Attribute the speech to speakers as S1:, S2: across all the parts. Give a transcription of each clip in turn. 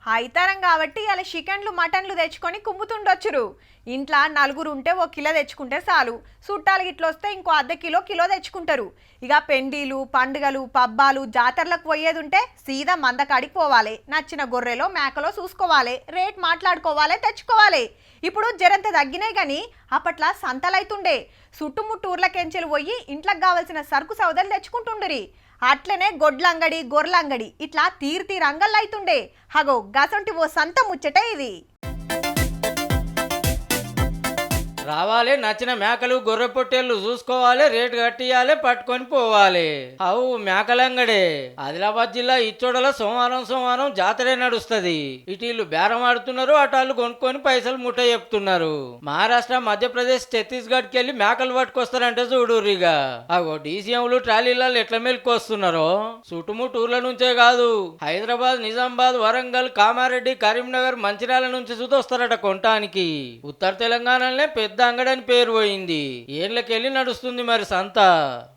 S1: హైతారం కాబట్టి అలా చికెన్లు మటన్లు తెచ్చుకొని కుమ్ముతుండొచ్చురు. ఇంట్లో నలుగురు ఉంటే ఓ కిలో తెచ్చుకుంటే చాలు. చుట్టాలు గిట్ల వస్తే ఇంకో అర్ధ కిలో కిలో తెచ్చుకుంటారు. ఇక పెండీలు పండుగలు పబ్బాలు జాతరలకు పోయేది ఉంటే సీదా మందకాడికి పోవాలి. నచ్చిన గొర్రెలో మేకలో చూసుకోవాలి, రేట్ మాట్లాడుకోవాలి, తెచ్చుకోవాలి. ఇప్పుడు జరంత తగ్గినాయి కానీ అప్పట్లో సంతలైతుండే. చుట్టుముట్టూర్లకెంచెలు పోయి ఇంట్లోకి కావాల్సిన సరుకు సౌదలు తెచ్చుకుంటుండ్రి. అట్లనే గొడ్లంగడి గొర్రెలంగడి ఇట్లా తీరు రంగల్లైతుండే. హగో గసంటి ఓ సంత ముచ్చటే ఇది.
S2: రావాలి, నచ్చిన మేకలు గొర్రె పొట్టేళ్ళు చూసుకోవాలి, రేటు కట్టియాలి, పట్టుకొని పోవాలి. అవు మేకలంగడే. ఆదిలాబాద్ జిల్లా ఇచ్చోడలో సోమవారం జాతరే నడుస్తుంది. ఇటీళ్ళు బేరం ఆడుతున్నారు, అటాళ్ళు కొనుక్కొని పైసలు ముట్ట చెప్తున్నారు. మహారాష్ట్ర మధ్యప్రదేశ్ ఛత్తీస్గఢ్కి వెళ్ళి మేకలు పట్టుకొస్తారంటే చూడురిగా. అగో డీసీఎంలు ట్రాలీలలో ఎట్ల మెలుకొస్తున్నారో. చుట్టుముట్టూర్ల నుంచే కాదు, హైదరాబాద్ నిజామాబాద్ వరంగల్ కామారెడ్డి కరీంనగర్ మంచిర్యాల నుంచి చూదొస్తారట కొనటానికి. ఉత్తర తెలంగాణలోనే పెద్ద అంగడని పేరు పోయింది. ఏళ్ళకెళ్ళి నడుస్తుంది మరి సంత.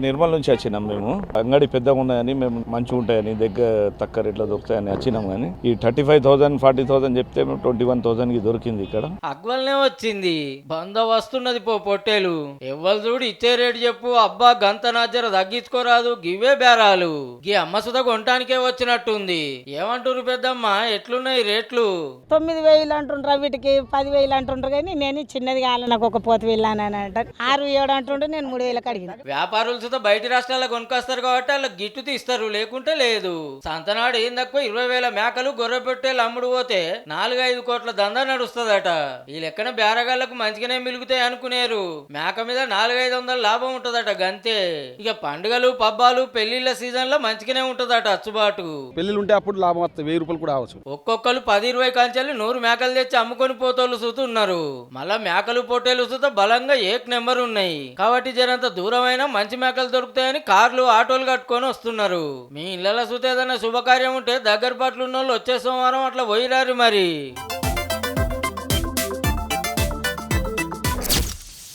S3: నిర్మల్ నుంచి వచ్చినాం మేము. అంగడి పెద్దగా ఉన్నాయని, మేము మంచిగా ఉంటాయని, దగ్గర తక్కువ రేట్లో దొరుకుతాయని వచ్చినాం. కానీ ఈ 35,000 40,000 చెప్తే మేము 21,000 కి దొరికింది ఇక్కడ.
S2: అగ్వల్నే వచ్చింది, బందోబస్తున్నది పో పొట్టేలు. ఎవ్వరు చూడు ఇచ్చే రేటు చెప్పు, అబ్బా గంత నాజర తగ్గించుకోరాదు, గివే బేరాలు. గీ అమ్మ సుధ కొనటానికే వచ్చినట్టుంది. ఏమంటారు పెద్దమ్మ, ఎట్లున్నాయి రేట్లు?
S4: 9,000 అంటుండ్రు, వీటికి 10,000 అంటుండ్రు. కానీ నేను చిన్నది కావాలి, నాకు ఒక పోత వెళ్ళాను అని అంటారు. 6,000 అంటుండే, నేను 3,000 అడిగిన.
S2: వ్యాపారులు సుధా బయట రాష్ట్రాల్లో కొనుక్కొస్తారు కాబట్టి వాళ్ళకి గిట్టు తీస్తారు, లేకుంటే లేదు. సంతనాడు ఏం తక్కువ 20,000 మేకలు గొర్రె పెట్టేలు అమ్ముడు పోతే 4-5 కోట్ల దందా నడుస్తుందట. ఈ లెక్కన బేరగాళ్లకు మంచిగానే మిలుగుతాయి అనుకునేరు. మేక మీద 400-500 లాభం ఉంటదట గంతే. ఇక పండుగలు పబ్బాలు పెళ్లిళ్ళ సీజన్ లో మంచిగానే ఉంటదట అచ్చుబాటు.
S5: పెళ్లిళ్ళు ఉంటే అప్పుడు లాభం వస్తుంది, 1000 రూపాయలు కూడా అవచ్చు.
S2: ఒక్కొక్కరు 10-20 కంచెలు 100 మేకలు తెచ్చి అమ్ముకొని పోతోళ్ళు చూతున్నారు. మళ్ళా మేకలు పొట్టేలు చూస్తే బలంగా ఏక్ నెంబర్ ఉన్నాయి కాబట్టి జరంత దూరమైన మంచి మేకలు దొరుకుతాయని కార్లు ఆటోలు కట్టుకొని వస్తున్నారు. మీ ఇళ్లలో చూస్తే ఏదైనా శుభకార్యం ఉంటే దగ్గర పాటలు ఉన్న వాళ్ళు వచ్చే సోమవారం అట్లా పోయిరారు మరి.